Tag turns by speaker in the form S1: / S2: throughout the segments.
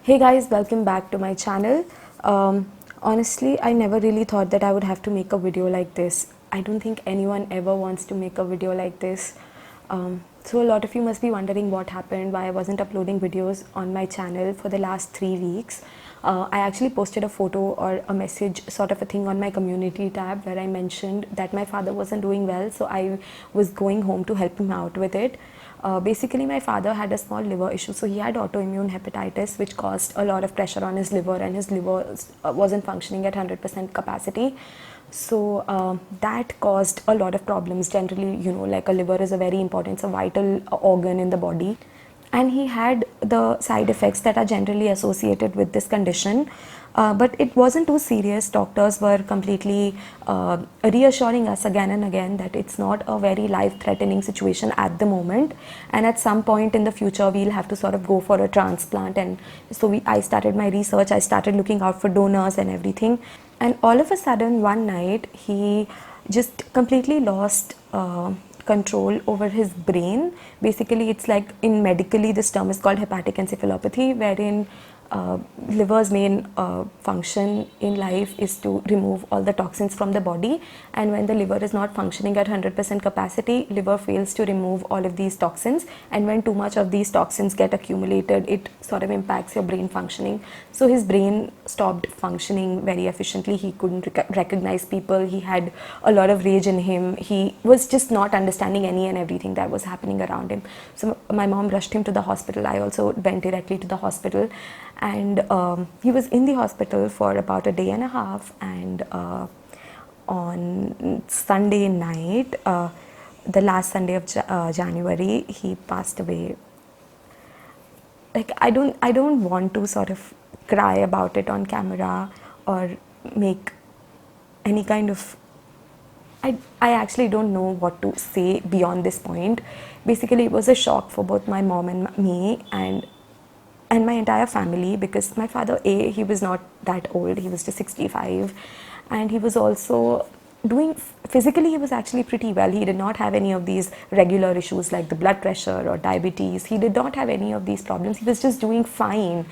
S1: Hey guys, welcome back to my channel. Honestly, I never really thought that I would have to make a video like this. I don't think anyone ever wants to make a video like this. So a lot of you must be wondering what happened, why I wasn't uploading videos on my channel for the last 3 weeks. I actually posted a photo or a message sort of a thing on my community tab where I mentioned that my father wasn't doing well, so I was going home to help him out with it. Basically, my father had a small liver issue, so he had autoimmune hepatitis, which caused a lot of pressure on his liver, and his liver wasn't functioning at 100% capacity. So that caused a lot of problems. Generally, like a liver is a very important, it's a vital organ in the body, and he had the side effects that are generally associated with this condition. But it wasn't too serious. Doctors were completely reassuring us again and again that it's not a very life-threatening situation at the moment, and at some point in the future we'll have to sort of go for a transplant. And so I started my research, I started looking out for donors and everything, and all of a sudden one night he just completely lost control over his brain. Basically, it's like, in medically this term is called hepatic encephalopathy, wherein liver's main function in life is to remove all the toxins from the body, and when the liver is not functioning at 100% capacity, liver fails to remove all of these toxins, and when too much of these toxins get accumulated, it sort of impacts your brain functioning. So his brain stopped functioning very efficiently. He couldn't recognize people, he had a lot of rage in him, he was just not understanding any and everything that was happening around him. So my mom rushed him to the hospital. I also went directly to the hospital, and he was in the hospital for about a day and a half, and on Sunday night, the last Sunday of January, he passed away. Like, I don't want to sort of cry about it on camera or make any kind of, I actually don't know what to say beyond this point. Basically, it was a shock for both my mom and me, and my entire family, because my father, he was not that old, he was just 65, and he was also doing, physically he was actually pretty well. He did not have any of these regular issues like the blood pressure or diabetes. He did not have any of these problems. He was just doing fine,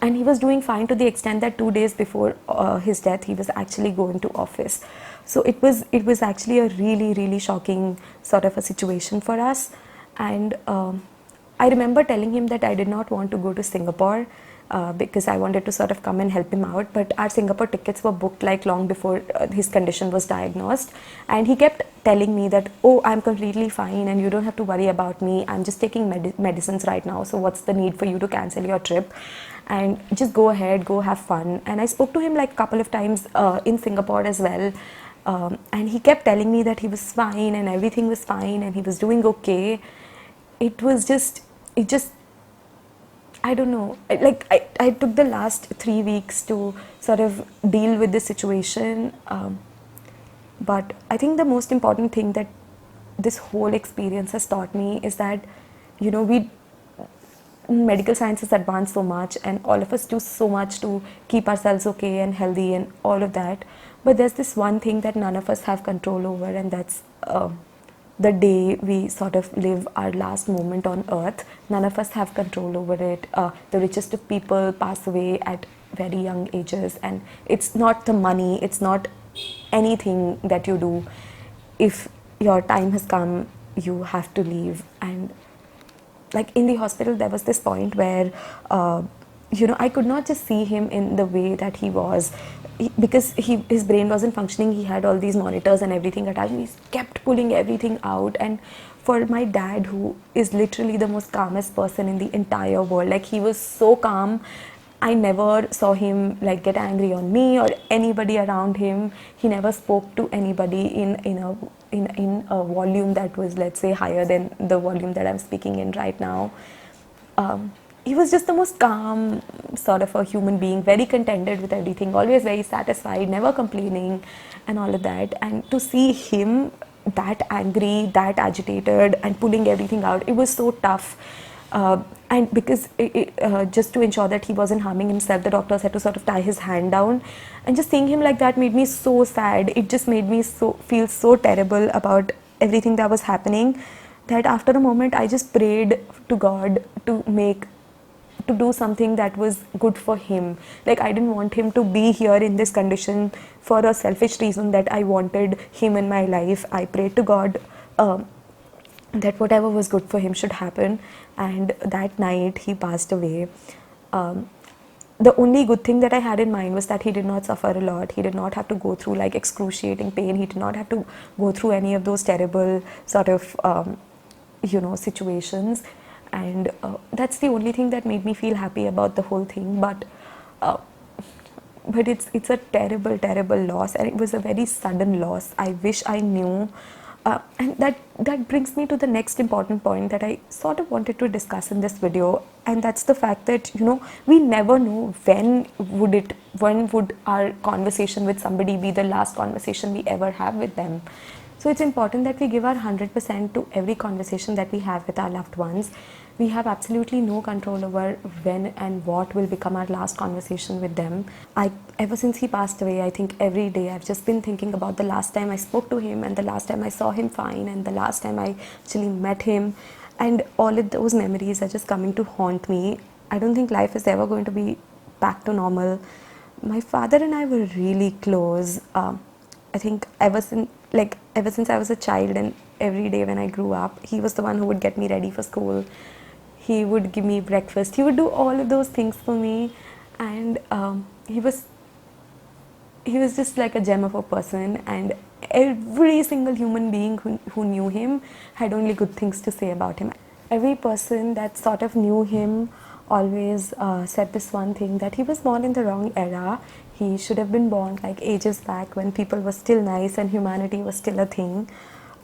S1: and he was doing fine to the extent that 2 days before his death, he was actually going to office. So it was actually a really shocking sort of a situation for us. And I remember telling him that I did not want to go to Singapore because I wanted to sort of come and help him out, but our Singapore tickets were booked like long before his condition was diagnosed, and he kept telling me that, oh, I'm completely fine and you don't have to worry about me, I'm just taking medicines right now, so what's the need for you to cancel your trip, and just go ahead, go have fun. And I spoke to him like a couple of times in Singapore as well, and he kept telling me that he was fine and everything was fine and he was doing okay. It just I don't know, like I took the last 3 weeks to sort of deal with the situation, but I think the most important thing that this whole experience has taught me is that, we medical science has advanced so much and all of us do so much to keep ourselves okay and healthy and all of that, but there's this one thing that none of us have control over, and that's the day we sort of live our last moment on earth. None of us have control over it. The richest of people pass away at very young ages, and it's not the money, it's not anything that you do. If your time has come, you have to leave. And like in the hospital, there was this point where I could not just see him in the way that he was, because his brain wasn't functioning. He had all these monitors and everything attached, and he kept pulling everything out. And for my dad, who is literally the most calmest person in the entire world, like, he was so calm. I never saw him like get angry on me or anybody around him. He never spoke to anybody in a volume that was, let's say, higher than the volume that I'm speaking in right now. He was just the most calm sort of a human being, very contented with everything, always very satisfied, never complaining and all of that. And to see him that angry, that agitated and pulling everything out, it was so tough. And because just to ensure that he wasn't harming himself, the doctors had to sort of tie his hand down, and just seeing him like that made me so sad. It just made me feel so terrible about everything that was happening, that after a moment I just prayed to God to make to do something that was good for him. Like, I didn't want him to be here in this condition for a selfish reason that I wanted him in my life. I prayed to God that whatever was good for him should happen, and that night he passed away. Um, the only good thing that I had in mind was that he did not suffer a lot. He did not have to go through like excruciating pain. He did not have to go through any of those terrible sort of situations, and that's the only thing that made me feel happy about the whole thing. But it's a terrible loss, and it was a very sudden loss. I wish I knew. And that brings me to the next important point that I sort of wanted to discuss in this video, and that's the fact that we never know when would our conversation with somebody be the last conversation we ever have with them. So it's important that we give our 100% to every conversation that we have with our loved ones. We have absolutely no control over when and what will become our last conversation with them. Ever since he passed away, I think every day I've just been thinking about the last time I spoke to him, and the last time I saw him fine, and the last time I actually met him, and all of those memories are just coming to haunt me. I don't think life is ever going to be back to normal. My father and I were really close. I think ever since I was a child, and every day when I grew up, he was the one who would get me ready for school. He would give me breakfast. He would do all of those things for me, and he was just like a gem of a person. And every single human being who knew him had only good things to say about him. Every person that sort of knew him always said this one thing, that he was born in the wrong era. He should have been born like ages back when people were still nice and humanity was still a thing.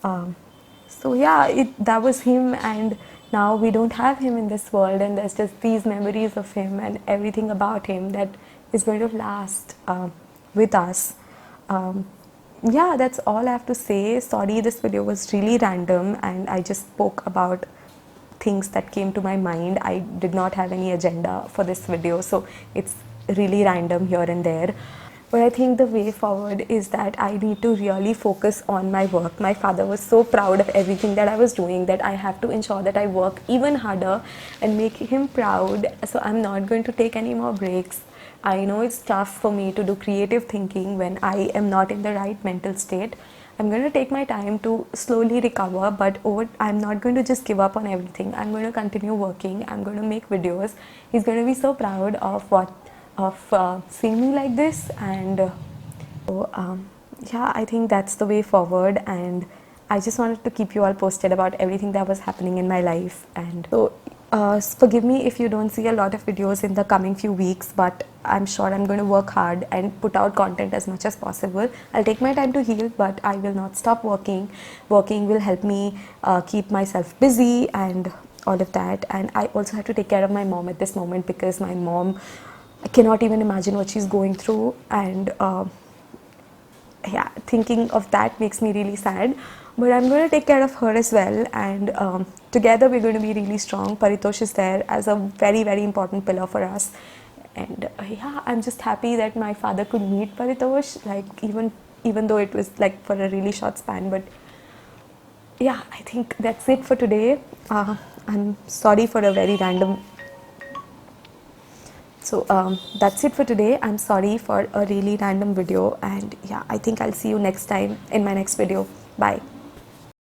S1: So yeah, that was him, and now we don't have him in this world, and there's just these memories of him and everything about him that is going to last with us. Yeah, that's all I have to say. Sorry, this video was really random, and I just spoke about things that came to my mind. I did not have any agenda for this video, so it's really random here and there. But I think the way forward is that I need to really focus on my work. My father was so proud of everything that I was doing that I have to ensure that I work even harder and make him proud. So I'm not going to take any more breaks. I know it's tough for me to do creative thinking when I am not in the right mental state. I'm going to take my time to slowly recover, but I'm not going to just give up on everything. I'm going to continue working. I'm going to make videos. He's going to be so proud of seeing me like this, and yeah, I think that's the way forward. And I just wanted to keep you all posted about everything that was happening in my life. And so forgive me if you don't see a lot of videos in the coming few weeks, but I'm sure I'm going to work hard and put out content as much as possible. I'll take my time to heal, but I will not stop working. Working will help me keep myself busy and all of that. And I also have to take care of my mom at this moment, because my mom, I cannot even imagine what she's going through, and yeah, thinking of that makes me really sad. But I'm going to take care of her as well, and together we're going to be really strong. Paritosh is there as a very important pillar for us, and yeah, I'm just happy that my father could meet Paritosh, like even though it was like for a really short span. But yeah, I think that's it for today. I'm sorry for a very random. So that's it for today. I'm sorry for a really random video, and yeah, I think I'll see you next time in my next video. Bye.